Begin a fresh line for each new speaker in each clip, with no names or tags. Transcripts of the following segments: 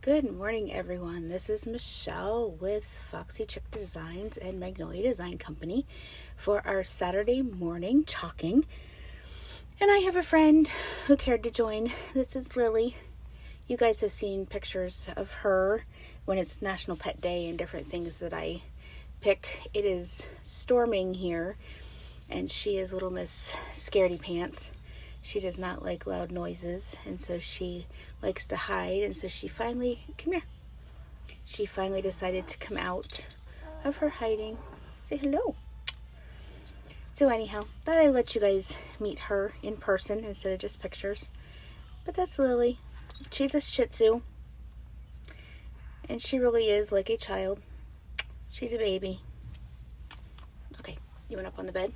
Good morning, everyone. This is Michelle with Foxy Chick Designs and Magnolia Design Company for our Saturday morning chalking. And I have a friend who cared to join. This is Lily. You guys have seen pictures of her when it's National Pet Day and different things that I pick. It is storming here, and she is little Miss Scaredy Pants. She does not like loud noises, and so she likes to hide, and so she finally decided to come out of her hiding. Say hello. So anyhow, thought I'd let you guys meet her in person instead of just pictures. But that's Lily. She's a Shih Tzu, and she really is like a child. She's a baby. Okay, you went up on the bed?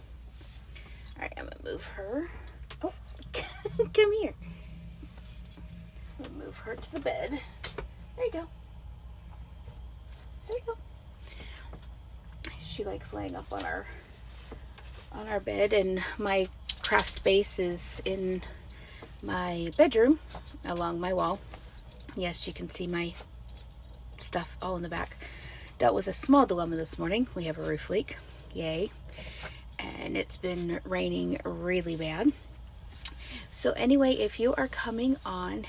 Alright, I'm gonna move her. Oh, come here. We'll move her to the bed. There you go. There you go. She likes laying up on our bed, and my craft space is in my bedroom along my wall. Yes, you can see my stuff all in the back. Dealt with a small dilemma this morning. We have a roof leak. Yay. And it's been raining really bad. So anyway, if you are coming on,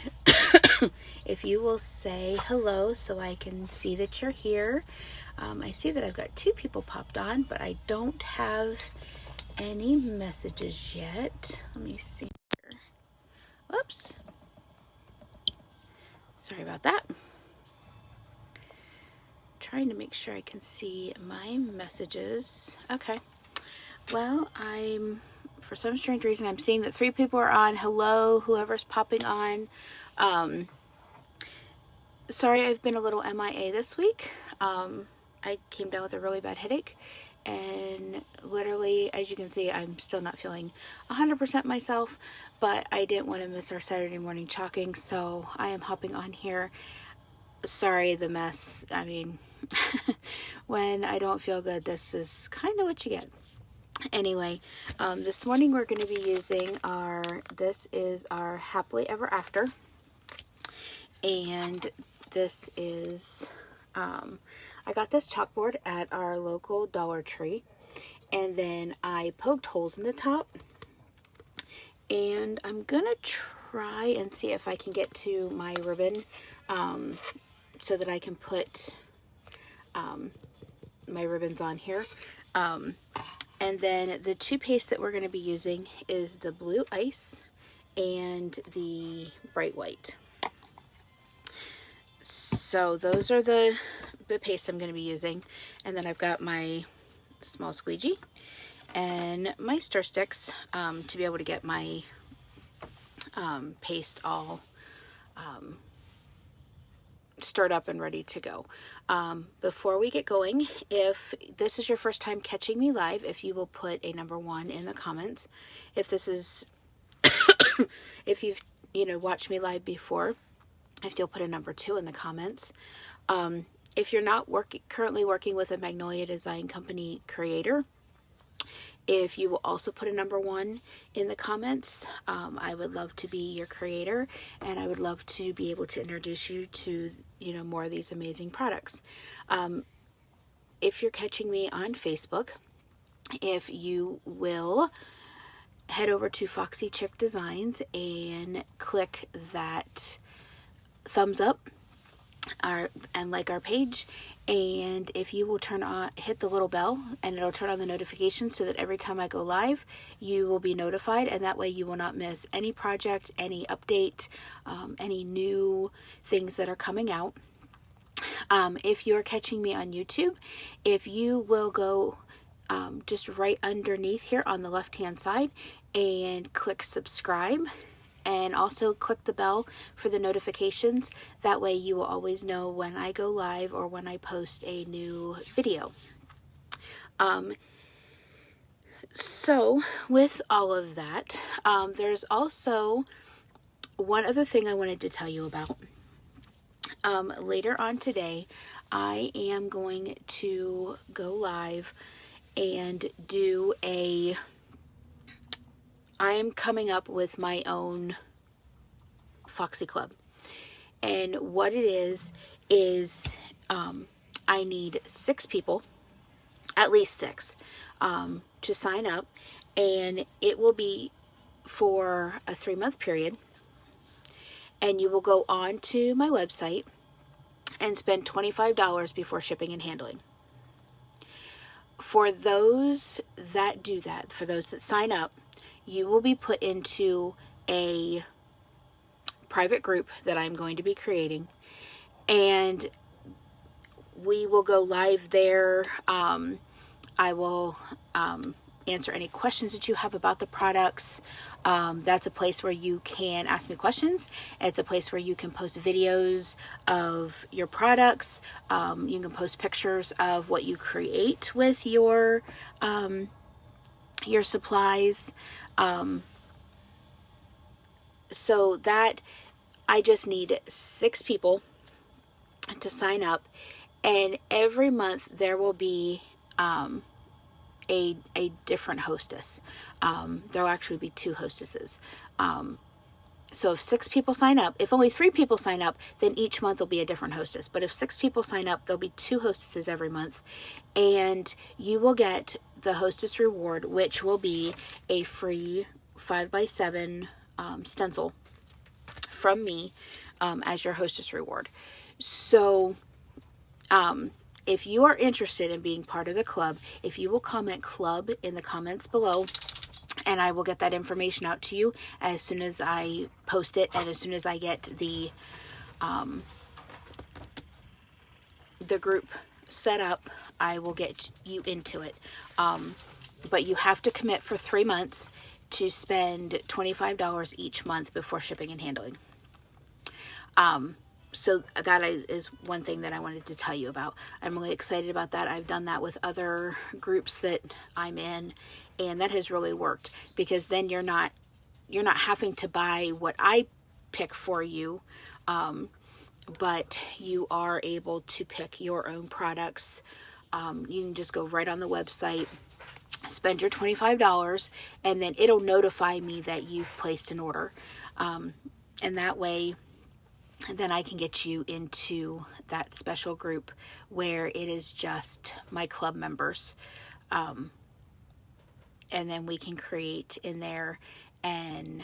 if you will say hello so I can see that you're here. I see that I've got 2 people popped on, but I don't have any messages yet. Let me see here. Whoops. Sorry about that. Trying to make sure I can see my messages. Okay. Well, for some strange reason, I'm seeing that 3 people are on. Hello, whoever's popping on. Sorry, I've been a little MIA this week. I came down with a really bad headache, and literally, as you can see, I'm still not feeling 100% myself, but I didn't want to miss our Saturday morning chalking, so I am hopping on here. Sorry, the mess. I mean, when I don't feel good, this is kind of what you get. Anyway, this morning we're going to be using this is our Happily Ever After, and this is, I got this chalkboard at our local Dollar Tree, and then I poked holes in the top, and I'm going to try and see if I can get to my ribbon, so that I can put my ribbons on here. And then the 2 pastes that we're going to be using is the Blue Ice and the Bright White. So those are the pastes I'm going to be using. And then I've got my small squeegee and my stir sticks to be able to get my paste all stirred up and ready to go. Before we get going, if this is your first time catching me live, if you will put a number 1 in the comments. If this is if you've watched me live before, if you'll put a number 2 in the comments. If you're not currently working with a Magnolia Design Company creator, if you will also put a number 1 in the comments, I would love to be your creator, and I would love to be able to introduce you to more of these amazing products. If you're catching me on Facebook, if you will head over to Foxy Chick Designs and click that thumbs up and like our page, and if you will hit the little bell, and it'll turn on the notifications so that every time I go live you will be notified, and that way you will not miss any project, any update, any new things that are coming out. If you're catching me on YouTube, if you will go just right underneath here on the left hand side and click subscribe, and also click the bell for the notifications. That way you will always know when I go live or when I post a new video. So with all of that, there's also one other thing I wanted to tell you about. Later on today, I am going to go live and I am coming up with my own Foxy Club. And what it is I need 6 people, at least 6, to sign up, and it will be for a 3-month period. And you will go on to my website and spend $25 before shipping and handling. For those that do that, for those that sign up, you will be put into a private group that I'm going to be creating, and we will go live there. I will answer any questions that you have about the products. That's a place where you can ask me questions. It's a place where you can post videos of your products. You can post pictures of what you create with your supplies. So that I just need 6 people to sign up, and every month there will be a different hostess. There will actually be 2 hostesses. So if 6 people sign up, if only 3 people sign up, then each month will be a different hostess. But if 6 people sign up, there'll be 2 hostesses every month, and you will get the hostess reward, which will be a free 5x7 stencil from me as your hostess reward. So if you are interested in being part of the club, if you will comment club in the comments below, and I will get that information out to you as soon as I post it, and as soon as I get the group set up, I will get you into it. But you have to commit for 3 months to spend $25 each month before shipping and handling. So that is one thing that I wanted to tell you about. I'm really excited about that. I've done that with other groups that I'm in, and that has really worked, because then you're not having to buy what I pick for you, but you are able to pick your own products. You can just go right on the website, spend your $25, and then it'll notify me that you've placed an order. And that way, then I can get you into that special group where it is just my club members. And then we can create in there and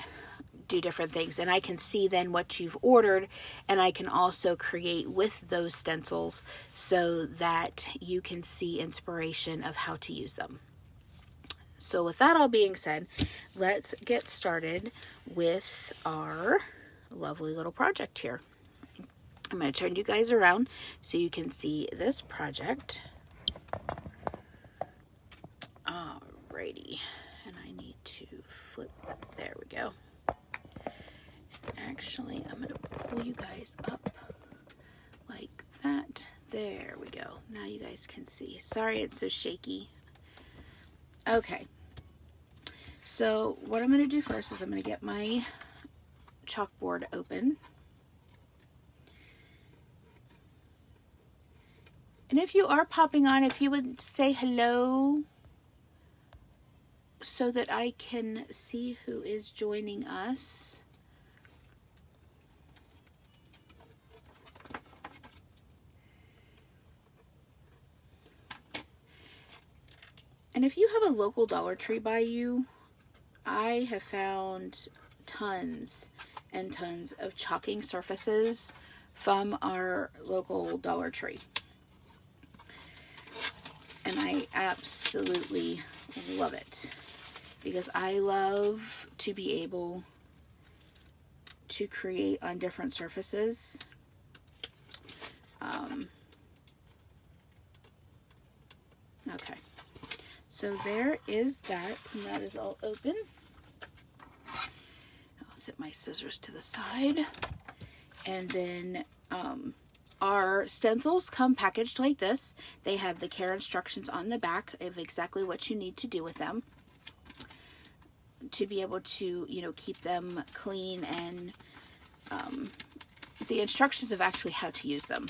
do different things. And I can see then what you've ordered, and I can also create with those stencils so that you can see inspiration of how to use them. So with that all being said, let's get started with our lovely little project here. I'm going to turn you guys around so you can see this project. Alrighty, and I need to flip, there we go. Actually, I'm going to pull you guys up like that. There we go. Now you guys can see. Sorry it's so shaky. Okay, so what I'm going to do first is I'm going to get my chalkboard open. And if you are popping on, if you would say hello so that I can see who is joining us. And if you have a local Dollar Tree by you, I have found tons and tons of chalking surfaces from our local Dollar Tree. And I absolutely love it, because I love to be able to create on different surfaces. Okay, so there is that, and that is all open. I'll set my scissors to the side, and then our stencils come packaged like this. They have the care instructions on the back of exactly what you need to do with them to be able to, keep them clean, and the instructions of actually how to use them.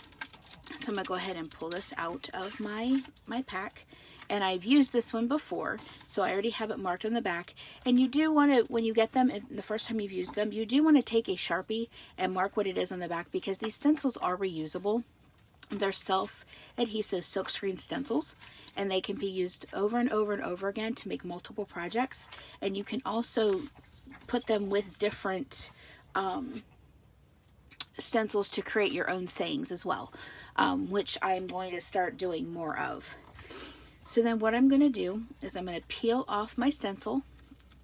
So I'm going to go ahead and pull this out of my pack, and I've used this one before, so I already have it marked on the back. And you do want to, when you get them, if the first time you've used them, you do want to take a Sharpie and mark what it is on the back, because these stencils are reusable. They're self-adhesive silkscreen stencils, and they can be used over and over and over again to make multiple projects. And you can also put them with different stencils to create your own sayings as well, which I'm going to start doing more of. So then what I'm going to do is I'm going to peel off my stencil,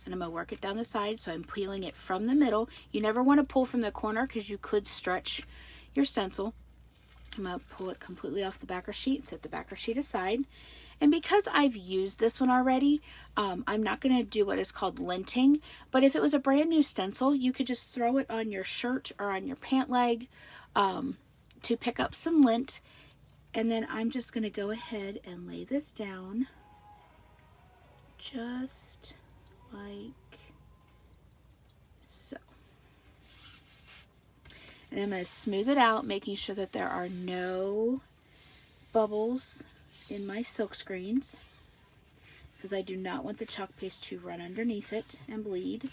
and I'm going to work it down the side. So I'm peeling it from the middle. You never want to pull from the corner because you could stretch your stencil. I'm going to pull it completely off the backer sheet, set the backer sheet aside. And because I've used this one already, I'm not going to do what is called linting. But if it was a brand new stencil, you could just throw it on your shirt or on your pant leg to pick up some lint. And then I'm just going to go ahead and lay this down just like so. And I'm going to smooth it out, making sure that there are no bubbles in my silk screens, because I do not want the chalk paste to run underneath it and bleed.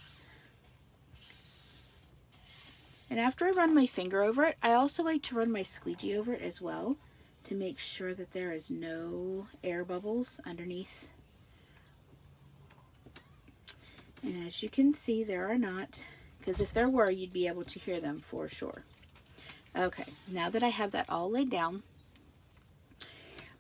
And after I run my finger over it, I also like to run my squeegee over it as well, to make sure that there is no air bubbles underneath. And as you can see, there are not, because if there were, you'd be able to hear them for sure. Okay, now that I have that all laid down,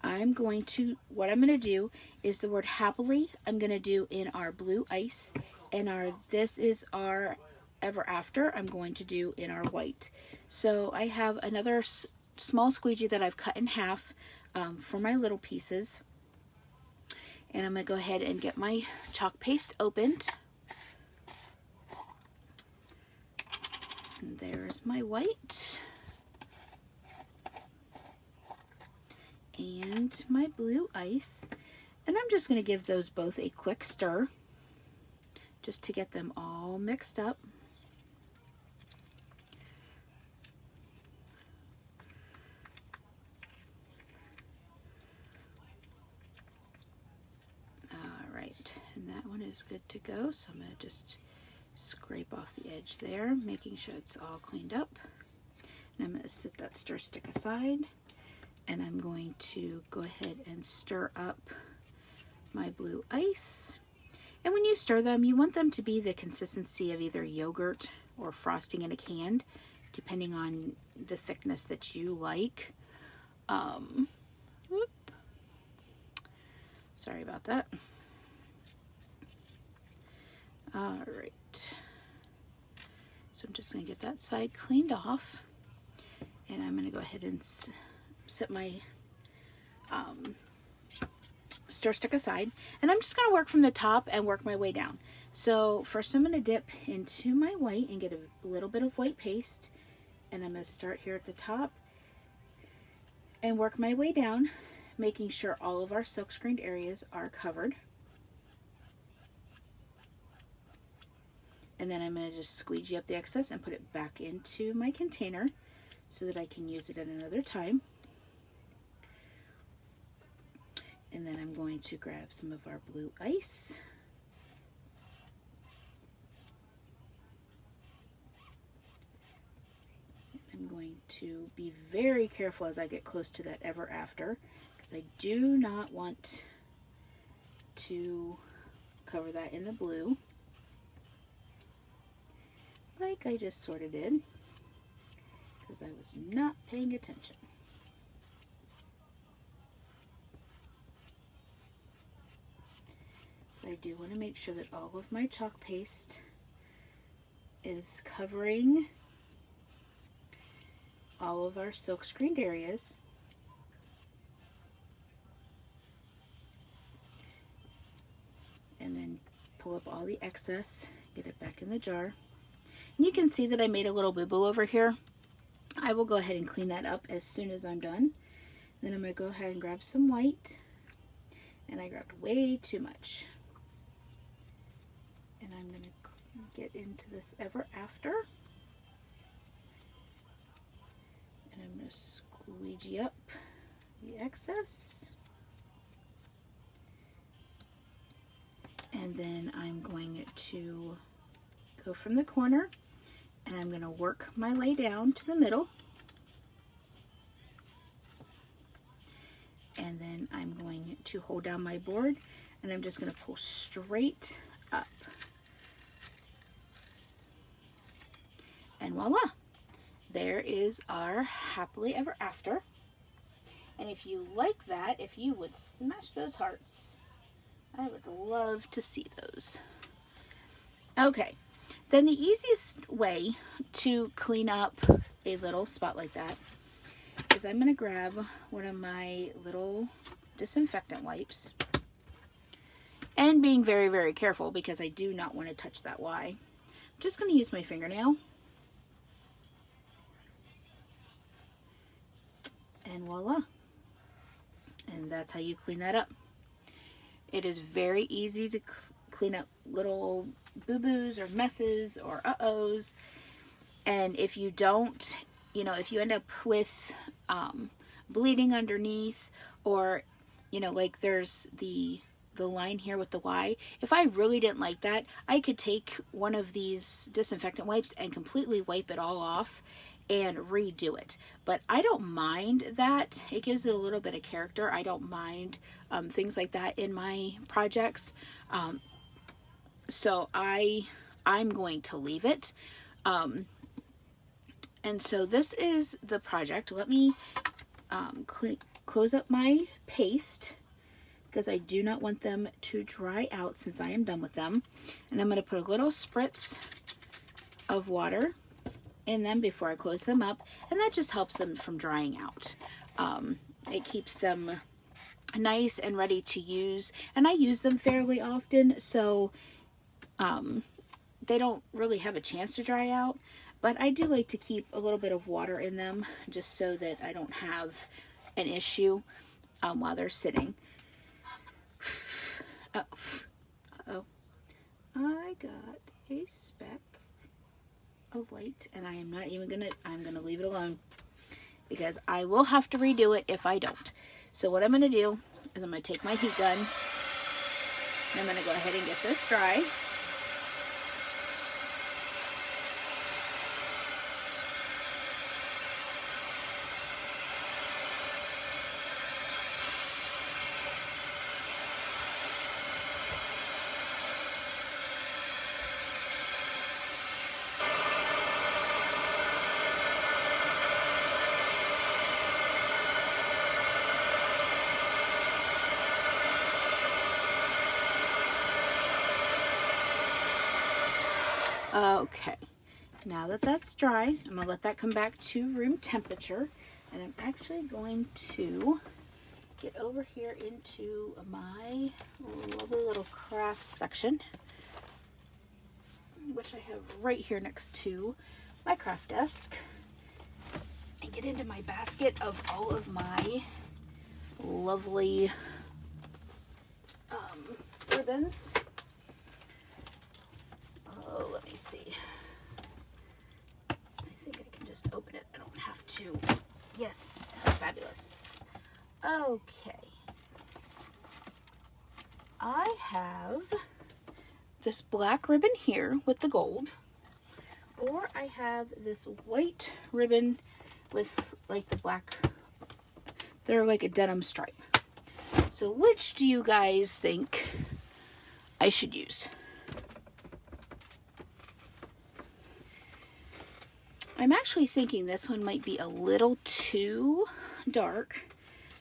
what I'm going to do is the word happily, I'm going to do in our blue ice, and this is our ever after, I'm going to do in our white. So I have another small squeegee that I've cut in half for my little pieces. And I'm going to go ahead and get my chalk paste opened. And there's my white. And my blue ice. And I'm just going to give those both a quick stir, just to get them all mixed up. Alright, and that one is good to go, so I'm going to just scrape off the edge there, making sure it's all cleaned up. And I'm going to set that stir stick aside. And I'm going to go ahead and stir up my blue ice. And when you stir them, you want them to be the consistency of either yogurt or frosting in a can, depending on the thickness that you like. Sorry about that. All right. So I'm just going to get that side cleaned off. And I'm going to go ahead and set my stir stick aside, and I'm just going to work from the top and work my way down. So first I'm going to dip into my white and get a little bit of white paste, and I'm going to start here at the top and work my way down, making sure all of our silk screened areas are covered. And then I'm going to just squeegee up the excess and put it back into my container so that I can use it at another time. And then I'm going to grab some of our blue ice. I'm going to be very careful as I get close to that ever after, because I do not want to cover that in the blue, like I just sort of did, because I was not paying attention. I do want to make sure that all of my chalk paste is covering all of our silk screened areas. And then pull up all the excess, get it back in the jar. And you can see that I made a little boo-boo over here. I will go ahead and clean that up as soon as I'm done. Then I'm going to go ahead and grab some white. And I grabbed way too much. And I'm going to get into this ever after. And I'm going to squeegee up the excess. And then I'm going to go from the corner and I'm going to work my way down to the middle. And then I'm going to hold down my board and I'm just going to pull straight up. And voila! There is our happily ever after. And if you like that, if you would smash those hearts, I would love to see those. Okay, then the easiest way to clean up a little spot like that is I'm going to grab one of my little disinfectant wipes. And being very, very careful because I do not want to touch that Y. I'm just going to use my fingernail. And voila. And that's how you clean that up. It is very easy to clean up little boo-boos or messes or uh-ohs. And if you don't, you know, if you end up with bleeding underneath, or, you know, like there's the line here with the Y. If I really didn't like that, I could take one of these disinfectant wipes and completely wipe it all off and redo it. But I don't mind that. It gives it a little bit of character. I don't mind things like that in my projects. So I'm going to leave it. And so this is the project. Let me close up my paste because I do not want them to dry out since I am done with them. And I'm going to put a little spritz of water in them before I close them up, and that just helps them from drying out. It keeps them nice and ready to use, and I use them fairly often, so they don't really have a chance to dry out, but I do like to keep a little bit of water in them just so that I don't have an issue while they're sitting. Uh-oh. I got a speck of white, and I am not even I'm gonna leave it alone because I will have to redo it if I don't. So what I'm gonna do is I'm gonna take my heat gun and I'm gonna go ahead and get this dry. Okay, now that that's dry, I'm going to let that come back to room temperature, and I'm actually going to get over here into my lovely little craft section, which I have right here next to my craft desk, and get into my basket of all of my lovely ribbons. Oh, let me see. I think I can just open it. I don't have to. Yes, fabulous. Okay. I have this black ribbon here with the gold, or I have this white ribbon with like the black, they're like a denim stripe. So which do you guys think I should use? I'm actually thinking this one might be a little too dark.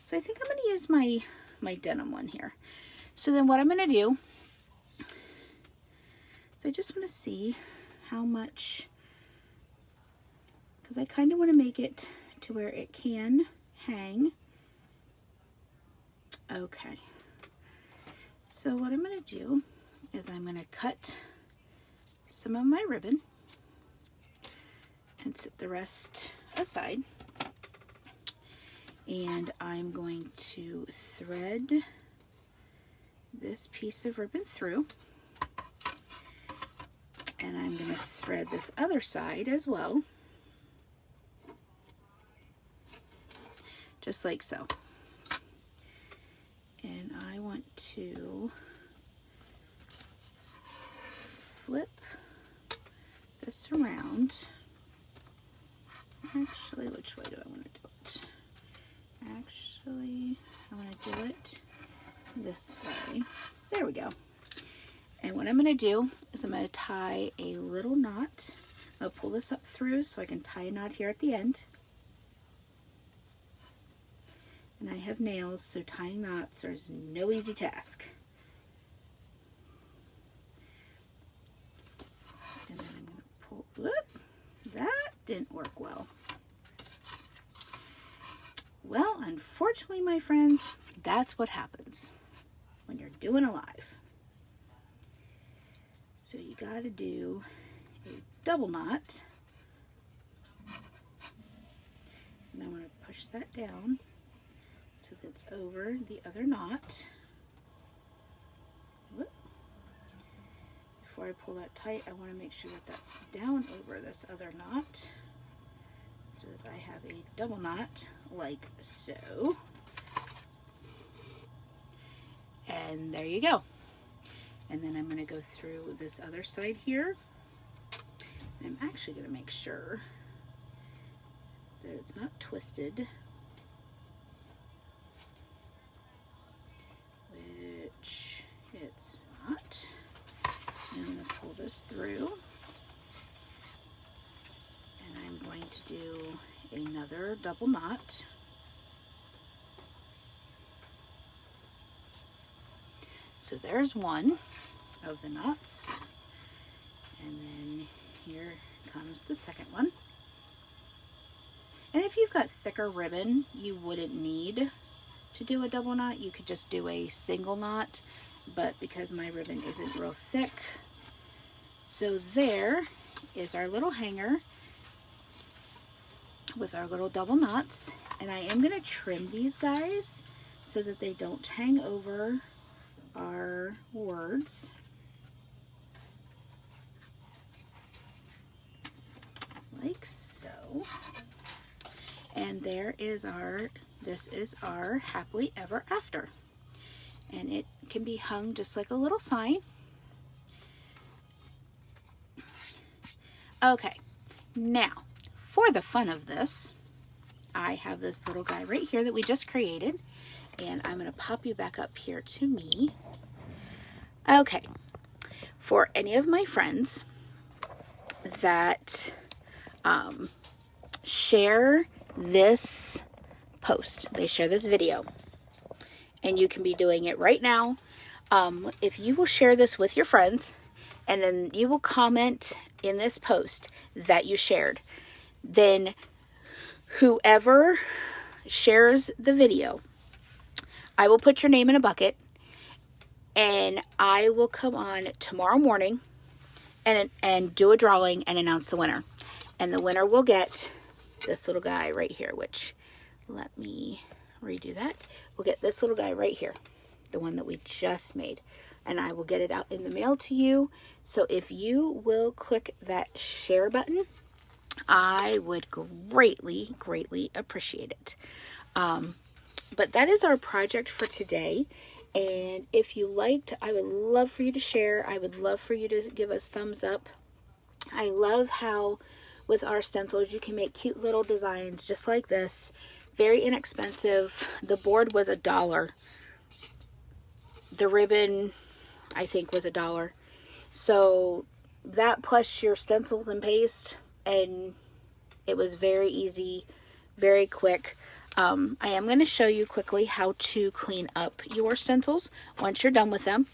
So I think I'm going to use my denim one here. So then what I'm going to do is I just want to see how much, because I kind of want to make it to where it can hang. Okay. So what I'm going to do is I'm going to cut some of my ribbon and set the rest aside. And I'm going to thread this piece of ribbon through. And I'm going to thread this other side as well. Just like so. And I want to There we go. And what I'm going to do is I'm going to tie a little knot. I'll pull this up through so I can tie a knot here at the end. And I have nails, so tying knots is no easy task. And then I'm going to pull, whoop, that didn't work well. Well, unfortunately, my friends, that's what happens when you're doing a live. So you got to do a double knot. And I'm going to push that down so that's over the other knot. Whoop. Before I pull that tight, I want to make sure that that's down over this other knot so that I have a double knot like so. And there you go. And then I'm going to go through this other side here. I'm actually going to make sure that it's not twisted, which it's not. And I'm going to pull this through, and I'm going to do another double knot. So there's one of the knots, and then here comes the second one. And if you've got thicker ribbon, you wouldn't need to do a double knot. You could just do a single knot, but because my ribbon isn't real thick, so there is our little hanger with our little double knots. And I am going to trim these guys so that they don't hang over our words. Like so. And there is this is our happily ever after. And it can be hung just like a little sign. Okay, now for the fun of this, I have this little guy right here that we just created, and I'm going to pop you back up here to me. Okay, for any of my friends that share this post, they share this video, and you can be doing it right now. If you will share this with your friends, and then you will comment in this post that you shared, then whoever shares the video, I will put your name in a bucket, and I will come on tomorrow morning and do a drawing and announce the winner. And the winner will get this little guy right here, which, let me redo that. We'll get this little guy right here, the one that we just made, and I will get it out in the mail to you. So if you will click that share button, I would greatly, greatly appreciate it. But that is our project for today. And if you liked, I would love for you to share. I would love for you to give us thumbs up. I love how with our stencils you can make cute little designs just like this. Very inexpensive. The board was $1. The ribbon, I think, was $1. So that plus your stencils and paste, and it was very easy, very quick. I am going to show you quickly how to clean up your stencils once you're done with them.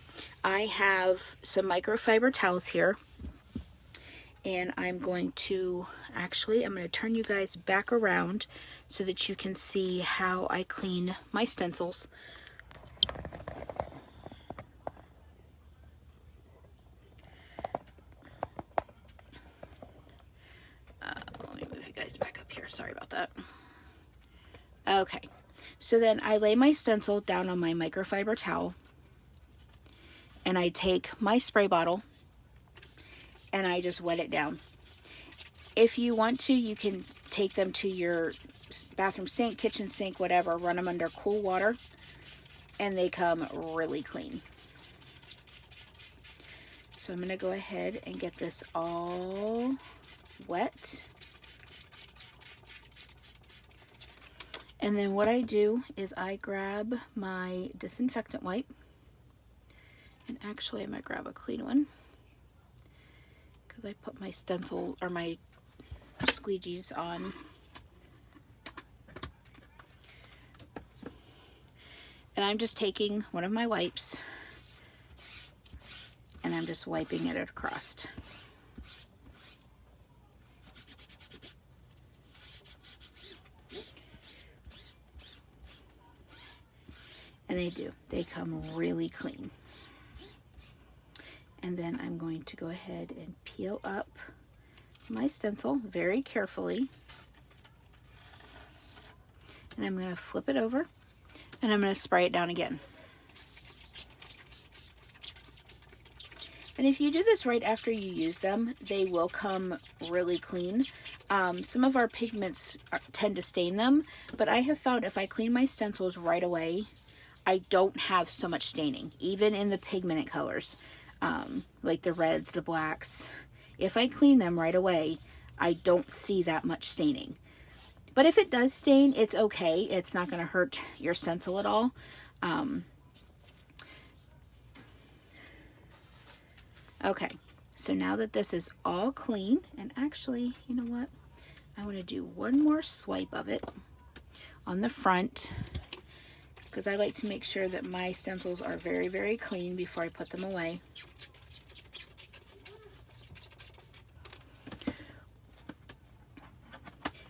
I have some microfiber towels here, and I'm going to turn you guys back around so that you can see how I clean my stencils. Let me move you guys back up here. Sorry about that. Okay, so then I lay my stencil down on my microfiber towel, and I take my spray bottle and I just wet it down. If you want to, you can take them to your bathroom sink, kitchen sink, whatever, run them under cool water, and they come really clean. So I'm going to go ahead and get this all wet. And then what I do is I grab my disinfectant wipe, Actually, I'm going to grab a clean one because I put my stencil or my squeegees on. And I'm just taking one of my wipes and I'm just wiping it across. And they come really clean. And then I'm going to go ahead and peel up my stencil very carefully. And I'm going to flip it over and I'm going to spray it down again. And if you do this right after you use them, they will come really clean. Some of our pigments tend to stain them, but I have found if I clean my stencils right away, I don't have so much staining, even in the pigmented colors, like the reds, the blacks. If I clean them right away, I don't see that much staining. But if it does stain, it's okay. It's not going to hurt your stencil at all. Okay, so now that this is all clean, and actually, you know what? I want to do one more swipe of it on the front, because I like to make sure that my stencils are very, very clean before I put them away.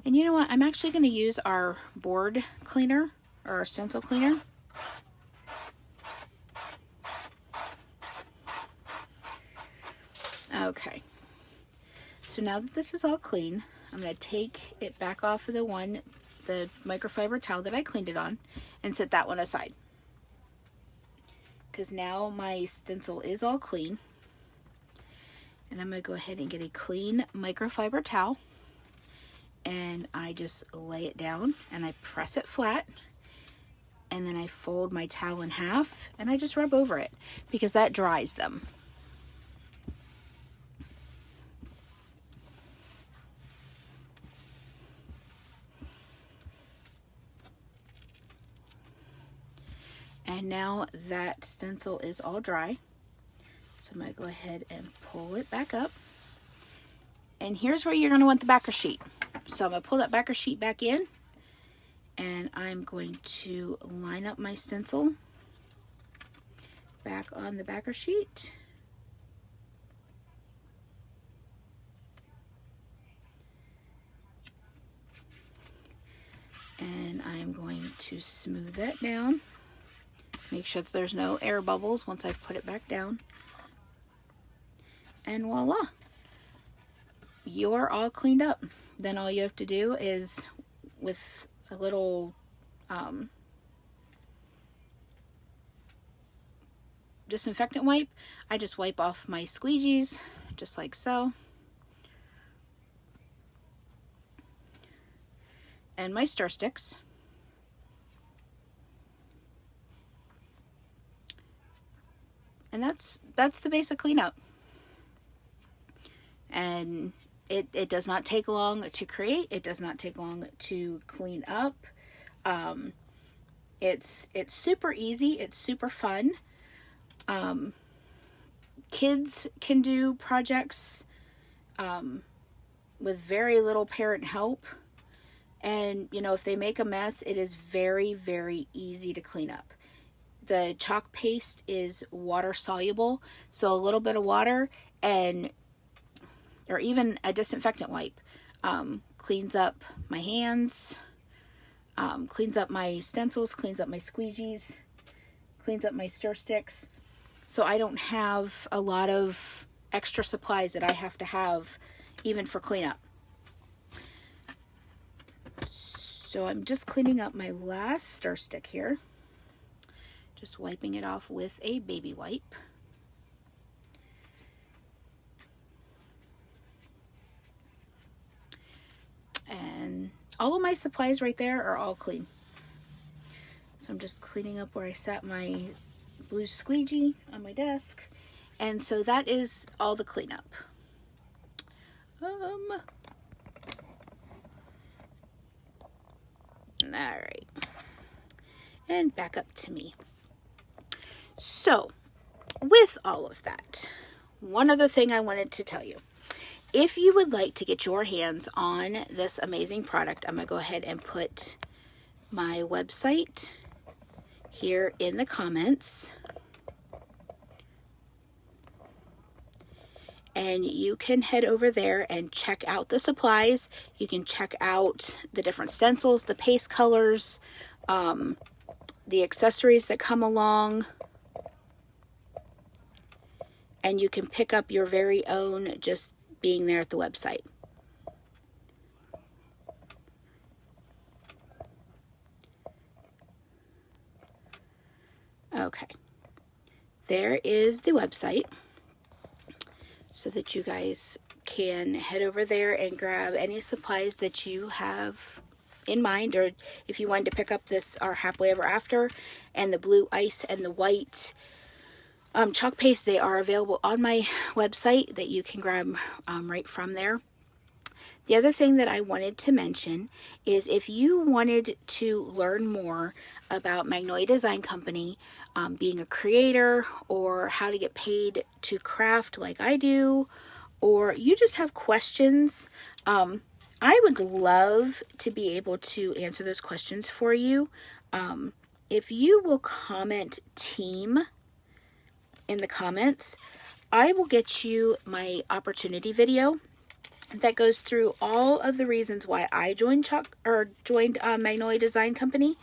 And you know what? I'm actually going to use our board cleaner, or our stencil cleaner. Okay. So now that this is all clean, I'm going to take it back off of the microfiber towel that I cleaned it on, and set that one aside. Because now my stencil is all clean. And I'm going to go ahead and get a clean microfiber towel. And I just lay it down and I press it flat. And then I fold my towel in half and I just rub over it because that dries them. And now that stencil is all dry. So I'm going to go ahead and pull it back up. And here's where you're going to want the backer sheet. So I'm going to pull that backer sheet back in. And I'm going to line up my stencil back on the backer sheet. And I'm going to smooth that down. Make sure that there's no air bubbles once I've put it back down. And voila! You're all cleaned up. Then all you have to do is, with a little disinfectant wipe, I just wipe off my squeegees, just like so. And my stir sticks. And that's the basic cleanup. And it does not take long to create. It does not take long to clean up. It's super easy. It's super fun. Kids can do projects with very little parent help. And, you know, if they make a mess, it is very, very easy to clean up. The chalk paste is water soluble, so a little bit of water or even a disinfectant wipe cleans up my hands, cleans up my stencils, cleans up my squeegees, cleans up my stir sticks. So I don't have a lot of extra supplies that I have to have even for cleanup. So I'm just cleaning up my last stir stick here. Just wiping it off with a baby wipe. And all of my supplies right there are all clean. So I'm just cleaning up where I sat my blue squeegee on my desk. And so that is all the cleanup. All right. And back up to me. So, with all of that, one other thing I wanted to tell you. If you would like to get your hands on this amazing product, I'm going to go ahead and put my website here in the comments. And you can head over there and check out the supplies. You can check out the different stencils, the paste colors, the accessories that come along. And you can pick up your very own just being there at the website. Okay, there is the website, so that you guys can head over there and grab any supplies that you have in mind, or if you wanted to pick up this our Happily Ever After and the blue ice and the white chalk paste, they are available on my website that you can grab right from there. The other thing that I wanted to mention is if you wanted to learn more about Magnolia Design Company, being a creator, or how to get paid to craft like I do, or you just have questions, I would love to be able to answer those questions for you. If you will comment team in the comments, I will get you my opportunity video that goes through all of the reasons why I joined Magnolia Design Company,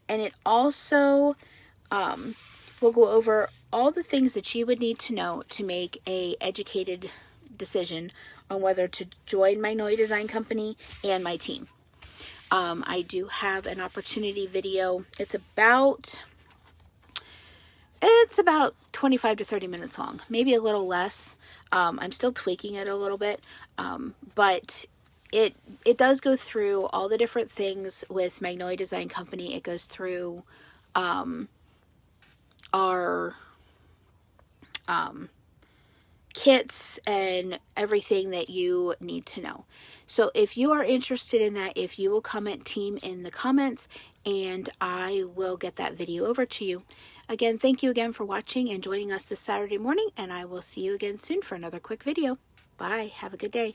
and it also will go over all the things that you would need to know to make a educated decision on whether to join Magnolia Design Company and my team. I do have an opportunity video. It's about 25 to 30 minutes long, maybe a little less. I'm still tweaking it a little bit, but it does go through all the different things with Magnolia Design Company. It goes through our kits and everything that you need to know. So if you are interested in that, if you will comment team in the comments, and I will get that video over to you. Again, thank you again for watching and joining us this Saturday morning, and I will see you again soon for another quick video. Bye. Have a good day.